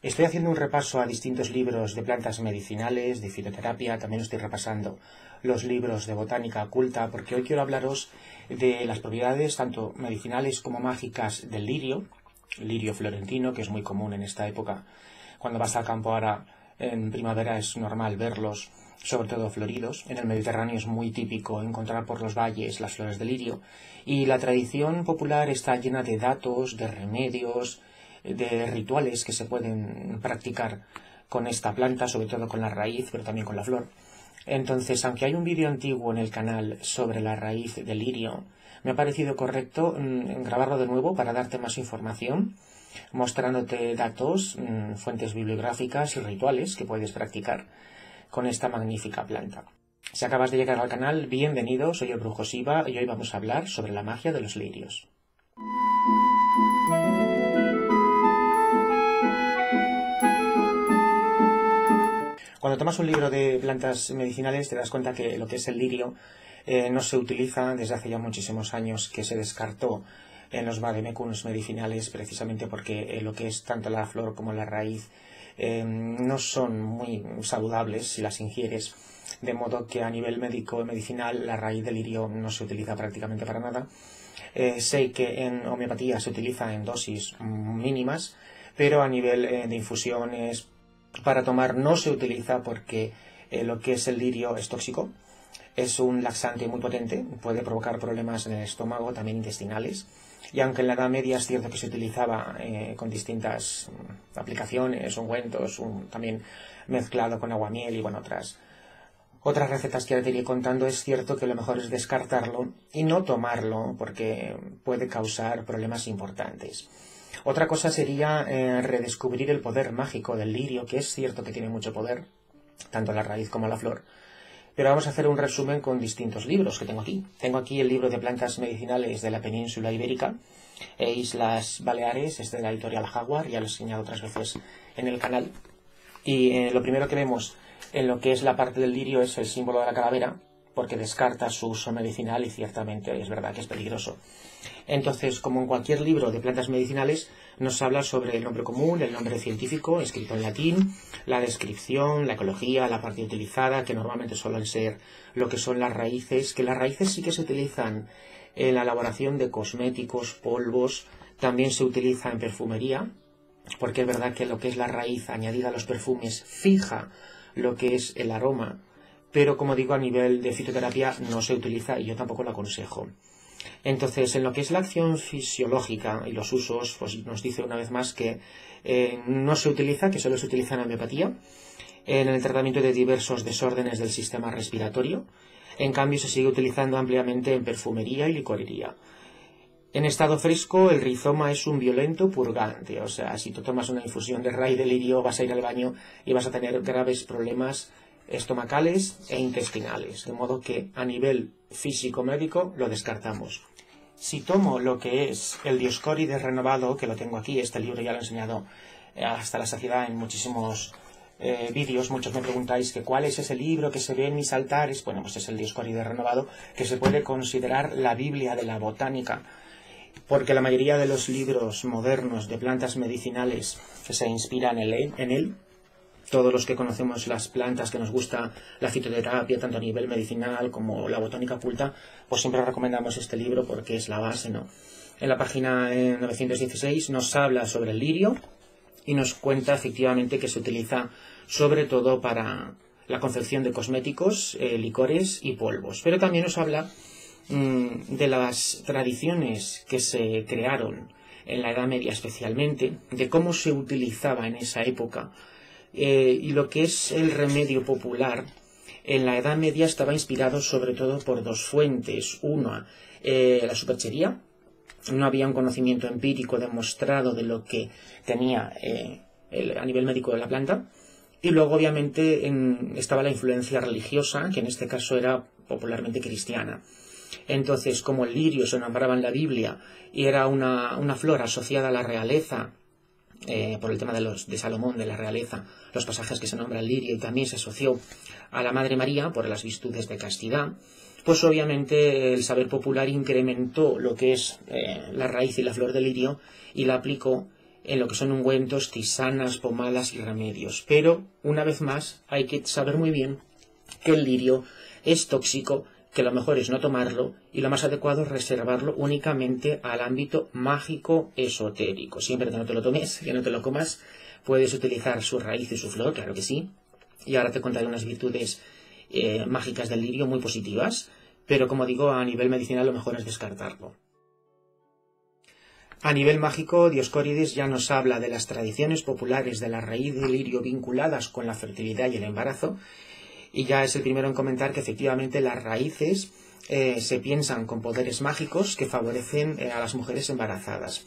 Estoy haciendo un repaso a distintos libros de plantas medicinales, de fitoterapia, también estoy repasando los libros de botánica oculta, porque hoy quiero hablaros de las propiedades tanto medicinales como mágicas del lirio florentino, que es muy común en esta época. Cuando vas al campo ahora en primavera es normal verlos, sobre todo floridos. En el Mediterráneo es muy típico encontrar por los valles las flores de lirio. Y la tradición popular está llena de datos, de remedios, de rituales que se pueden practicar con esta planta, sobre todo con la raíz, pero también con la flor. Entonces, aunque hay un vídeo antiguo en el canal sobre la raíz del lirio, me ha parecido correcto grabarlo de nuevo para darte más información, mostrándote datos, fuentes bibliográficas y rituales que puedes practicar con esta magnífica planta. Si acabas de llegar al canal, bienvenido, soy el Brujo Siva y hoy vamos a hablar sobre la magia de los lirios. Cuando tomas un libro de plantas medicinales te das cuenta que lo que es el lirio no se utiliza desde hace ya muchísimos años, que se descartó en los vademécums medicinales precisamente porque lo que es tanto la flor como la raíz no son muy saludables si las ingieres, de modo que a nivel médico medicinal la raíz del lirio no se utiliza prácticamente para nada. Sé que en homeopatía se utiliza en dosis mínimas, pero a nivel de infusiones para tomar no se utiliza porque lo que es el lirio es tóxico, es un laxante muy potente, puede provocar problemas en el estómago, también intestinales, y aunque en la Edad Media es cierto que se utilizaba con distintas aplicaciones, ungüentos, también mezclado con aguamiel y bueno, otras recetas que ahora te iré contando, es cierto que lo mejor es descartarlo y no tomarlo porque puede causar problemas importantes. Otra cosa sería redescubrir el poder mágico del lirio, que es cierto que tiene mucho poder, tanto la raíz como la flor. Pero vamos a hacer un resumen con distintos libros que tengo aquí. Tengo aquí el libro de plantas medicinales de la península ibérica e Islas Baleares, es de la editorial Jaguar, ya lo he enseñado otras veces en el canal. Y lo primero que vemos en lo que es la parte del lirio es el símbolo de la calavera, porque descarta su uso medicinal y ciertamente es verdad que es peligroso. Entonces, como en cualquier libro de plantas medicinales, nos habla sobre el nombre común, el nombre científico, escrito en latín, la descripción, la ecología, la parte utilizada, que normalmente suelen ser lo que son las raíces, que las raíces sí que se utilizan en la elaboración de cosméticos, polvos, también se utiliza en perfumería, porque es verdad que lo que es la raíz añadida a los perfumes fija lo que es el aroma, pero como digo, a nivel de fitoterapia no se utiliza y yo tampoco lo aconsejo. Entonces, en lo que es la acción fisiológica y los usos, pues nos dice una vez más que no se utiliza, que solo se utiliza en homeopatía, en el tratamiento de diversos desórdenes del sistema respiratorio. En cambio, se sigue utilizando ampliamente en perfumería y licorería. En estado fresco, el rizoma es un violento purgante, o sea, si tú tomas una infusión de raíz de lirio, vas a ir al baño y vas a tener graves problemas estomacales e intestinales, de modo que a nivel físico-médico lo descartamos. Si tomo lo que es el Dioscórides renovado, que lo tengo aquí, este libro ya lo he enseñado hasta la saciedad en muchísimos vídeos, muchos me preguntáis que cuál es ese libro que se ve en mis altares. Bueno, pues es el Dioscórides renovado, que se puede considerar la Biblia de la botánica, porque la mayoría de los libros modernos de plantas medicinales se inspiran en él. Todos los que conocemos las plantas, que nos gusta la fitoterapia, tanto a nivel medicinal como la botánica oculta, pues siempre recomendamos este libro porque es la base, ¿no? En la página 916 nos habla sobre el lirio y nos cuenta efectivamente que se utiliza sobre todo para la confección de cosméticos, licores y polvos. Pero también nos habla de las tradiciones que se crearon en la Edad Media especialmente, de cómo se utilizaba en esa época. Y lo que es el remedio popular en la Edad Media estaba inspirado sobre todo por dos fuentes. Una, la superchería. No había un conocimiento empírico demostrado de lo que tenía a nivel médico de la planta. Y luego, obviamente, estaba la influencia religiosa, que en este caso era popularmente cristiana. Entonces, como el lirio se nombraba en la Biblia y era una flor asociada a la realeza, por el tema de Salomón, de la realeza, los pasajes que se nombra el lirio, y también se asoció a la Madre María por las virtudes de castidad, pues obviamente el saber popular incrementó lo que es la raíz y la flor del lirio y la aplicó en lo que son ungüentos, tisanas, pomadas y remedios. Pero, una vez más, hay que saber muy bien que el lirio es tóxico, que lo mejor es no tomarlo y lo más adecuado es reservarlo únicamente al ámbito mágico esotérico. Siempre que no te lo tomes, que no te lo comas, puedes utilizar su raíz y su flor, claro que sí. Y ahora te contaré unas virtudes mágicas del lirio muy positivas, pero como digo, a nivel medicinal lo mejor es descartarlo. A nivel mágico, Dioscórides ya nos habla de las tradiciones populares de la raíz del lirio vinculadas con la fertilidad y el embarazo, y ya es el primero en comentar que efectivamente las raíces se piensan con poderes mágicos que favorecen a las mujeres embarazadas.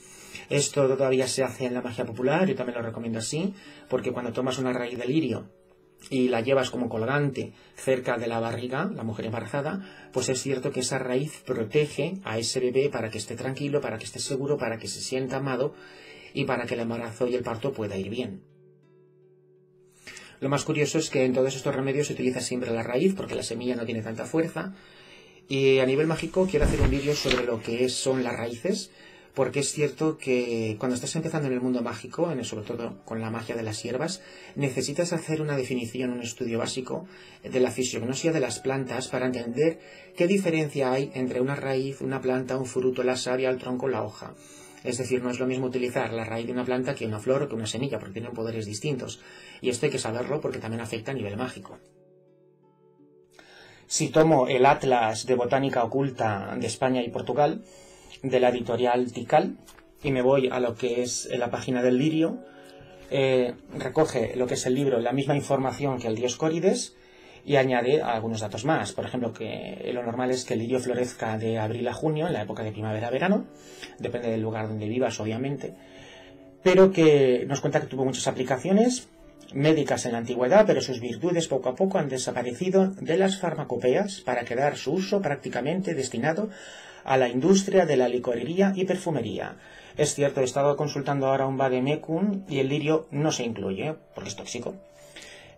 Esto todavía se hace en la magia popular, yo también lo recomiendo así, porque cuando tomas una raíz de lirio y la llevas como colgante cerca de la barriga, la mujer embarazada, pues es cierto que esa raíz protege a ese bebé para que esté tranquilo, para que esté seguro, para que se sienta amado y para que el embarazo y el parto pueda ir bien. Lo más curioso es que en todos estos remedios se utiliza siempre la raíz porque la semilla no tiene tanta fuerza. Y a nivel mágico quiero hacer un vídeo sobre lo que son las raíces, porque es cierto que cuando estás empezando en el mundo mágico, sobre todo con la magia de las hierbas, necesitas hacer una definición, un estudio básico de la fisiognosia de las plantas para entender qué diferencia hay entre una raíz, una planta, un fruto, la savia, el tronco, la hoja. Es decir, no es lo mismo utilizar la raíz de una planta que una flor o que una semilla, porque tienen poderes distintos. Y esto hay que saberlo porque también afecta a nivel mágico. Si tomo el Atlas de Botánica Oculta de España y Portugal, de la editorial Tikal, y me voy a lo que es la página del lirio, recoge lo que es el libro, la misma información que el Dioscórides, y añade algunos datos más. Por ejemplo, que lo normal es que el lirio florezca de abril a junio, en la época de primavera-verano, depende del lugar donde vivas, obviamente, pero que nos cuenta que tuvo muchas aplicaciones médicas en la antigüedad, pero sus virtudes poco a poco han desaparecido de las farmacopeas para quedar su uso prácticamente destinado a la industria de la licorería y perfumería. Es cierto, he estado consultando ahora un vademecum y el lirio no se incluye, porque es tóxico.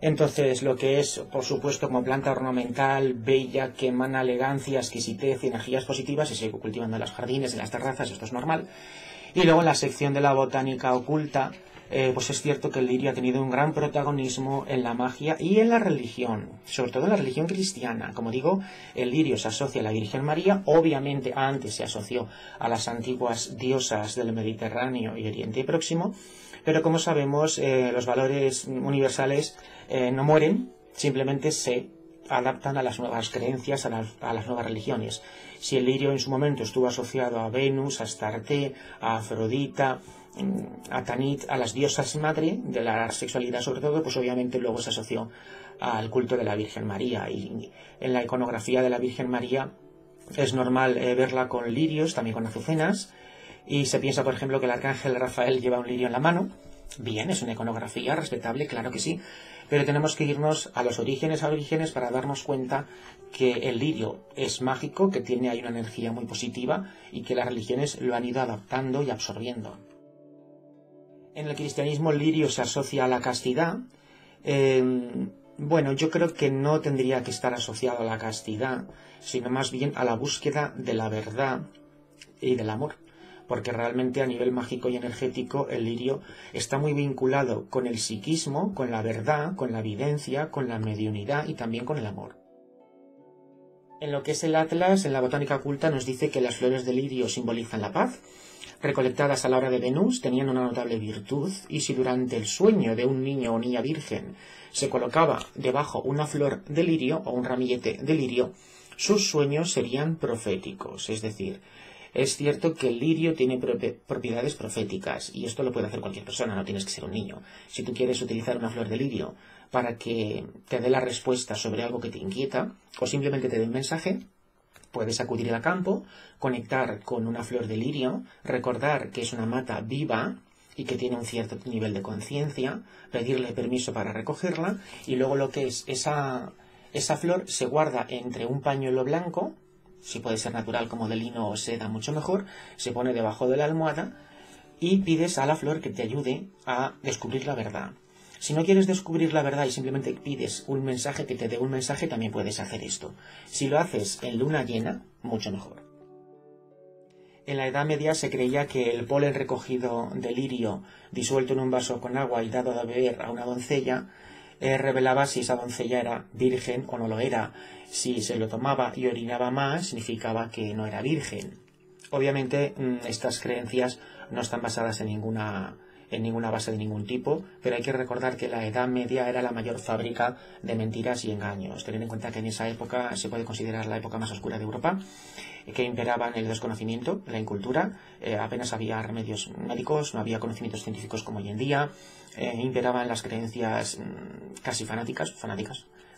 Entonces, lo que es, por supuesto, como planta ornamental, bella, que emana elegancia, exquisitez y energías positivas, y se sigue cultivando en los jardines, en las terrazas, esto es normal. Y luego en la sección de la botánica oculta, pues es cierto que el lirio ha tenido un gran protagonismo en la magia y en la religión, sobre todo en la religión cristiana. Como digo, el lirio se asocia a la Virgen María, obviamente antes se asoció a las antiguas diosas del Mediterráneo y Oriente Próximo, pero como sabemos, los valores universales no mueren, simplemente se adaptan a las nuevas creencias, a las nuevas religiones. Si el lirio en su momento estuvo asociado a Venus, a Astarte, a Afrodita, a Tanit, a las diosas madre de la sexualidad sobre todo, pues obviamente luego se asoció al culto de la Virgen María. Y en la iconografía de la Virgen María es normal verla con lirios, también con azucenas, y se piensa, por ejemplo, que el arcángel Rafael lleva un lirio en la mano. Bien, es una iconografía respetable, claro que sí, pero tenemos que irnos a los orígenes, para darnos cuenta que el lirio es mágico, que tiene ahí una energía muy positiva y que las religiones lo han ido adaptando y absorbiendo. En el cristianismo el lirio se asocia a la castidad. Bueno, yo creo que no tendría que estar asociado a la castidad, sino más bien a la búsqueda de la verdad y del amor, porque realmente a nivel mágico y energético el lirio está muy vinculado con el psiquismo, con la verdad, con la evidencia, con la mediunidad y también con el amor. En lo que es el Atlas, en la botánica oculta, nos dice que las flores de lirio simbolizan la paz, recolectadas a la hora de Venus, tenían una notable virtud, y si durante el sueño de un niño o niña virgen se colocaba debajo una flor de lirio o un ramillete de lirio, sus sueños serían proféticos, es decir, es cierto que el lirio tiene propiedades proféticas, y esto lo puede hacer cualquier persona, no tienes que ser un niño. Si tú quieres utilizar una flor de lirio para que te dé la respuesta sobre algo que te inquieta, o simplemente te dé un mensaje, puedes acudir al campo, conectar con una flor de lirio, recordar que es una mata viva y que tiene un cierto nivel de conciencia, pedirle permiso para recogerla, y luego lo que es esa flor se guarda entre un pañuelo blanco, si puede ser natural como de lino o seda, mucho mejor, se pone debajo de la almohada y pides a la flor que te ayude a descubrir la verdad. Si no quieres descubrir la verdad y simplemente pides un mensaje que te dé un mensaje, también puedes hacer esto. Si lo haces en luna llena, mucho mejor. En la Edad Media se creía que el polen recogido del lirio, disuelto en un vaso con agua y dado de beber a una doncella, revelaba si esa doncella era virgen o no lo era. Si se lo tomaba y orinaba más, significaba que no era virgen. Obviamente, estas creencias no están basadas en ninguna base de ningún tipo, pero hay que recordar que la Edad Media era la mayor fábrica de mentiras y engaños. Tened en cuenta que en esa época se puede considerar la época más oscura de Europa, que imperaban el desconocimiento, la incultura, apenas había remedios médicos, no había conocimientos científicos como hoy en día, imperaban las creencias casi fanáticas.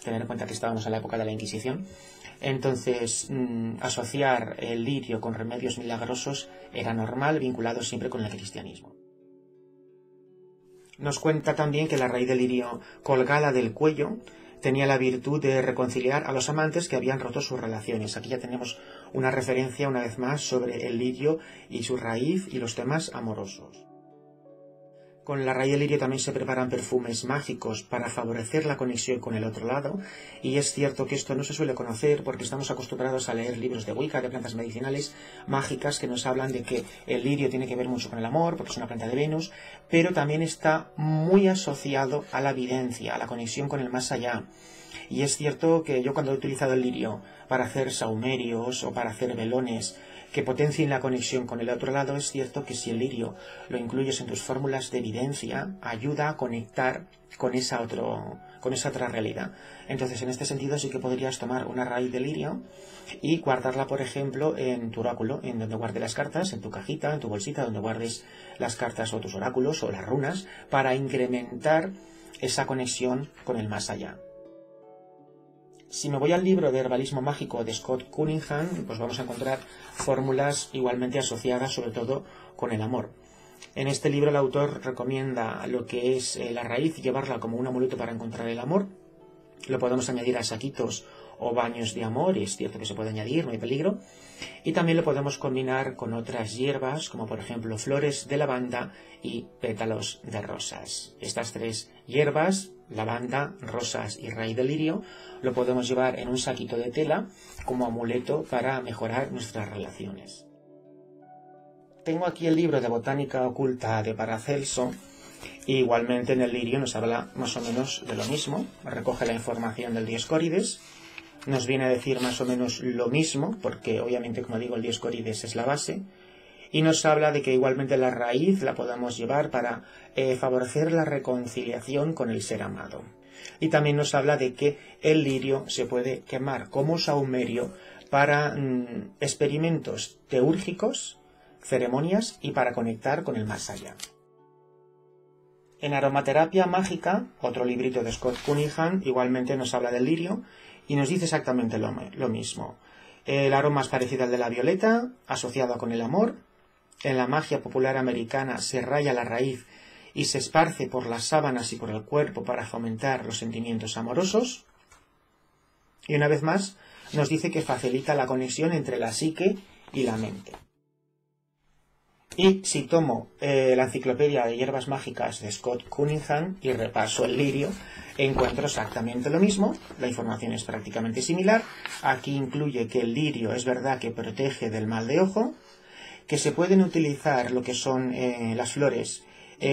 Tener en cuenta que estábamos en la época de la Inquisición. Entonces, asociar el lirio con remedios milagrosos era normal, vinculado siempre con el cristianismo. Nos cuenta también que la raíz del lirio colgada del cuello tenía la virtud de reconciliar a los amantes que habían roto sus relaciones. Aquí ya tenemos una referencia una vez más sobre el lirio y su raíz y los temas amorosos. Con la raíz del lirio también se preparan perfumes mágicos para favorecer la conexión con el otro lado, y es cierto que esto no se suele conocer porque estamos acostumbrados a leer libros de Wicca, de plantas medicinales mágicas, que nos hablan de que el lirio tiene que ver mucho con el amor, porque es una planta de Venus, pero también está muy asociado a la videncia, a la conexión con el más allá. Y es cierto que yo cuando he utilizado el lirio para hacer saumerios o para hacer velones que potencien la conexión con el otro lado, es cierto que si el lirio lo incluyes en tus fórmulas de evidencia, ayuda a conectar con esa otra realidad. Entonces, en este sentido, sí que podrías tomar una raíz de lirio y guardarla, por ejemplo, en tu oráculo, en donde guardes las cartas, en tu cajita, en tu bolsita, donde guardes las cartas o tus oráculos o las runas, para incrementar esa conexión con el más allá. Si me voy al libro de herbalismo mágico de Scott Cunningham, pues vamos a encontrar fórmulas igualmente asociadas sobre todo con el amor. En este libro el autor recomienda lo que es la raíz, llevarla como un amuleto para encontrar el amor. Lo podemos añadir a saquitos o baños de amor, es cierto que se puede añadir, no hay peligro. Y también lo podemos combinar con otras hierbas, como por ejemplo flores de lavanda y pétalos de rosas. Estas tres hierbas, lavanda, rosas y raíz de lirio, lo podemos llevar en un saquito de tela como amuleto para mejorar nuestras relaciones. Tengo aquí el libro de Botánica Oculta de Paracelso. Igualmente en el lirio nos habla más o menos de lo mismo, recoge la información del Dioscórides, nos viene a decir más o menos lo mismo, porque obviamente, como digo, el Dioscórides es la base, y nos habla de que igualmente la raíz la podemos llevar para favorecer la reconciliación con el ser amado. Y también nos habla de que el lirio se puede quemar como saumerio para experimentos teúrgicos, ceremonias y para conectar con el más allá. En Aromaterapia Mágica, otro librito de Scott Cunningham, igualmente nos habla del lirio y nos dice exactamente lo mismo. El aroma es parecido al de la violeta, asociado con el amor. En la magia popular americana se raya la raíz y se esparce por las sábanas y por el cuerpo para fomentar los sentimientos amorosos. Y una vez más, nos dice que facilita la conexión entre la psique y la mente. Y si tomo la enciclopedia de hierbas mágicas de Scott Cunningham y repaso el lirio, encuentro exactamente lo mismo. La información es prácticamente similar. Aquí incluye que el lirio es verdad que protege del mal de ojo, que se pueden utilizar lo que son las flores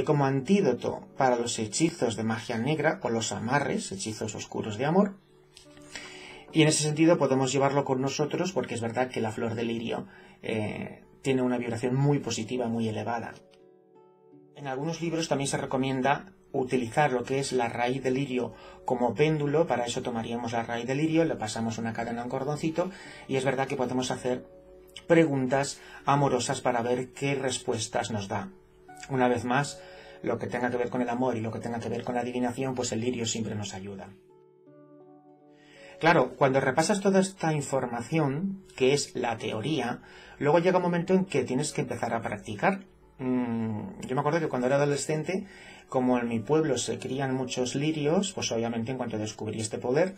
como antídoto para los hechizos de magia negra o los amarres, hechizos oscuros de amor. Y en ese sentido podemos llevarlo con nosotros porque es verdad que la flor de lirio tiene una vibración muy positiva, muy elevada. En algunos libros también se recomienda utilizar lo que es la raíz de lirio como péndulo. Para eso tomaríamos la raíz de lirio, le pasamos una cadena a un cordoncito y es verdad que podemos hacer preguntas amorosas para ver qué respuestas nos da. Una vez más, lo que tenga que ver con el amor y lo que tenga que ver con la adivinación, pues el lirio siempre nos ayuda. Claro, cuando repasas toda esta información, que es la teoría, luego llega un momento en que tienes que empezar a practicar. Yo me acuerdo que cuando era adolescente, como en mi pueblo se crían muchos lirios, pues obviamente en cuanto descubrí este poder,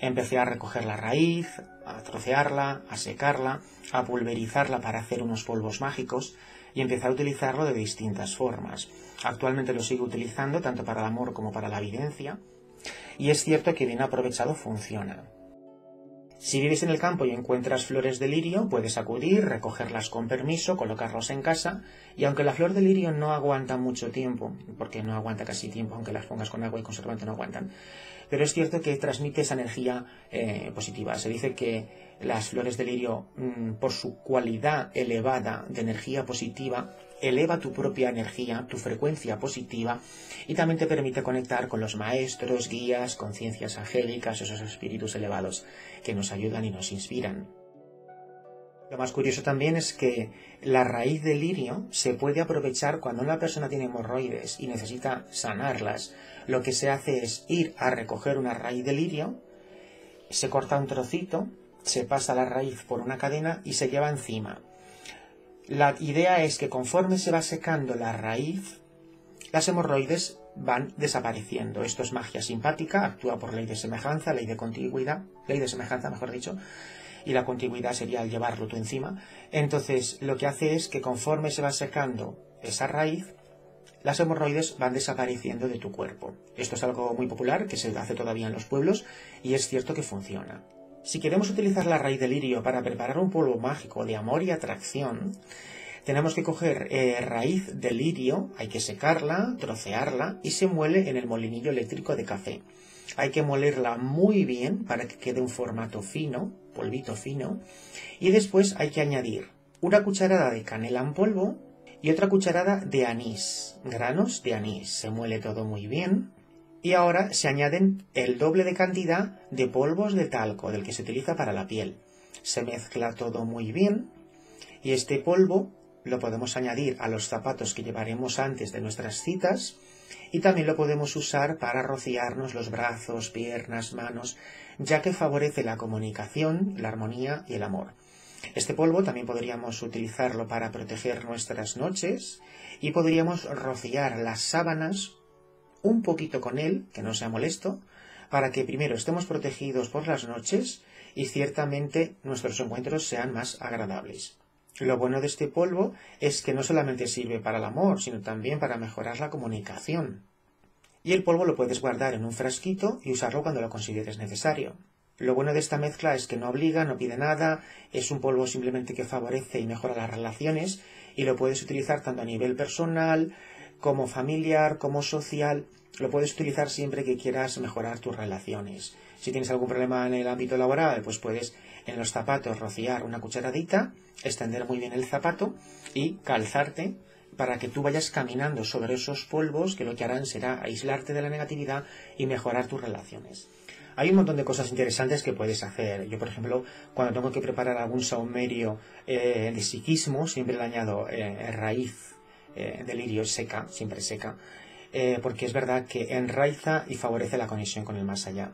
empecé a recoger la raíz, a trocearla, a secarla, a pulverizarla para hacer unos polvos mágicos y empecé a utilizarlo de distintas formas. Actualmente lo sigo utilizando tanto para el amor como para la evidencia. Y es cierto que bien aprovechado funciona. Si vives en el campo y encuentras flores de lirio, puedes acudir, recogerlas con permiso, colocarlos en casa, y aunque la flor de lirio no aguanta mucho tiempo, porque no aguanta casi tiempo, aunque las pongas con agua y conservante no aguantan, pero es cierto que transmite esa energía positiva. Se dice que las flores de lirio, por su cualidad elevada de energía positiva, eleva tu propia energía, tu frecuencia positiva, y también te permite conectar con los maestros, guías, conciencias angélicas, esos espíritus elevados que nos ayudan y nos inspiran. Lo más curioso también es que la raíz del lirio se puede aprovechar cuando una persona tiene hemorroides y necesita sanarlas. Lo que se hace es ir a recoger una raíz de lirio, se corta un trocito, se pasa la raíz por una cadena y se lleva encima. La idea es que conforme se va secando la raíz, las hemorroides van desapareciendo. Esto es magia simpática, actúa por ley de semejanza, ley de contigüidad, ley de semejanza, mejor dicho, y la contigüidad sería el llevarlo tú encima. Entonces, lo que hace es que conforme se va secando esa raíz, las hemorroides van desapareciendo de tu cuerpo. Esto es algo muy popular, que se hace todavía en los pueblos, y es cierto que funciona. Si queremos utilizar la raíz de lirio para preparar un polvo mágico de amor y atracción, tenemos que coger raíz de lirio, hay que secarla, trocearla y se muele en el molinillo eléctrico de café. Hay que molerla muy bien para que quede un formato fino, polvito fino, y después hay que añadir una cucharada de canela en polvo y otra cucharada de anís, granos de anís. Se muele todo muy bien. Y ahora se añaden el doble de cantidad de polvos de talco del que se utiliza para la piel. Se mezcla todo muy bien y este polvo lo podemos añadir a los zapatos que llevaremos antes de nuestras citas y también lo podemos usar para rociarnos los brazos, piernas, manos, ya que favorece la comunicación, la armonía y el amor. Este polvo también podríamos utilizarlo para proteger nuestras noches y podríamos rociar las sábanas un poquito con él, que no sea molesto, para que primero estemos protegidos por las noches y ciertamente nuestros encuentros sean más agradables. Lo bueno de este polvo es que no solamente sirve para el amor, sino también para mejorar la comunicación. Y el polvo lo puedes guardar en un frasquito y usarlo cuando lo consideres necesario. Lo bueno de esta mezcla es que no obliga, no pide nada, es un polvo simplemente que favorece y mejora las relaciones y lo puedes utilizar tanto a nivel personal, como familiar, como social. Lo puedes utilizar siempre que quieras mejorar tus relaciones. Si tienes algún problema en el ámbito laboral, pues puedes en los zapatos rociar una cucharadita, extender muy bien el zapato y calzarte para que tú vayas caminando sobre esos polvos que lo que harán será aislarte de la negatividad y mejorar tus relaciones. Hay un montón de cosas interesantes que puedes hacer. Yo, por ejemplo, cuando tengo que preparar algún saumerio de psiquismo, siempre le añado raíz de lirio seca, siempre seca, porque es verdad que enraiza y favorece la conexión con el más allá.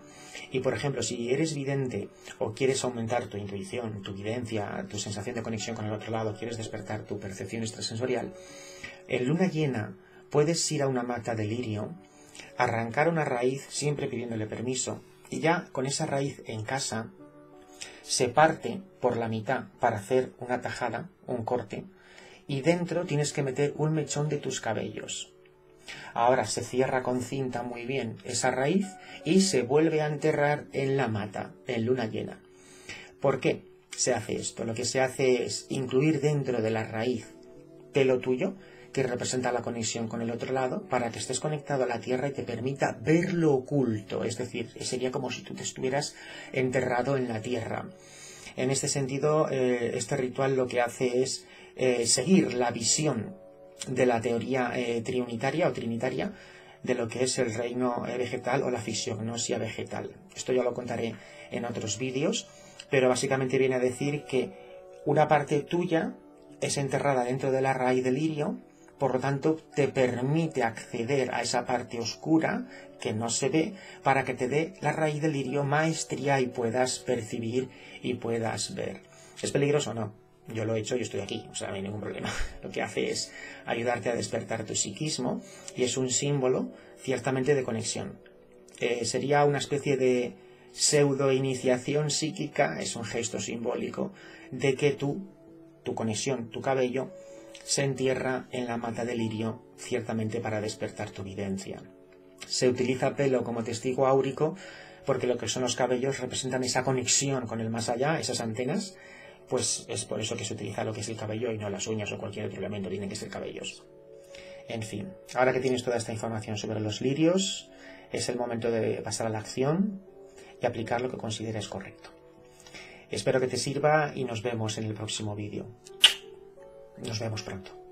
Y por ejemplo, si eres vidente o quieres aumentar tu intuición, tu videncia, tu sensación de conexión con el otro lado, quieres despertar tu percepción extrasensorial, en luna llena puedes ir a una mata de lirio, arrancar una raíz siempre pidiéndole permiso, y ya con esa raíz en casa se parte por la mitad para hacer una tajada, un corte, y dentro tienes que meter un mechón de tus cabellos. Ahora se cierra con cinta muy bien esa raíz y se vuelve a enterrar en la mata, en luna llena. ¿Por qué se hace esto? Lo que se hace es incluir dentro de la raíz pelo tuyo, que representa la conexión con el otro lado, para que estés conectado a la tierra y te permita ver lo oculto. Es decir, sería como si tú te estuvieras enterrado en la tierra. En este sentido, este ritual lo que hace es seguir la visión de la teoría triunitaria o trinitaria de lo que es el reino vegetal o la fisiognosia vegetal. Esto ya lo contaré en otros vídeos, pero básicamente viene a decir que una parte tuya es enterrada dentro de la raíz del lirio, por lo tanto te permite acceder a esa parte oscura que no se ve para que te dé la raíz del lirio maestría y puedas percibir y puedas ver. ¿Es peligroso o no? Yo lo he hecho y estoy aquí, o sea, no hay ningún problema. Lo que hace es ayudarte a despertar tu psiquismo y es un símbolo ciertamente de conexión. Sería una especie de pseudo-iniciación psíquica, es un gesto simbólico de que tu conexión, tu cabello, se entierra en la mata de lirio, ciertamente para despertar tu videncia. Se utiliza pelo como testigo áurico porque lo que son los cabellos representan esa conexión con el más allá, esas antenas, pues es por eso que se utiliza lo que es el cabello y no las uñas o cualquier otro elemento, tienen que ser cabellos. En fin, ahora que tienes toda esta información sobre los lirios, es el momento de pasar a la acción y aplicar lo que consideres correcto. Espero que te sirva y nos vemos en el próximo vídeo. Nos vemos pronto.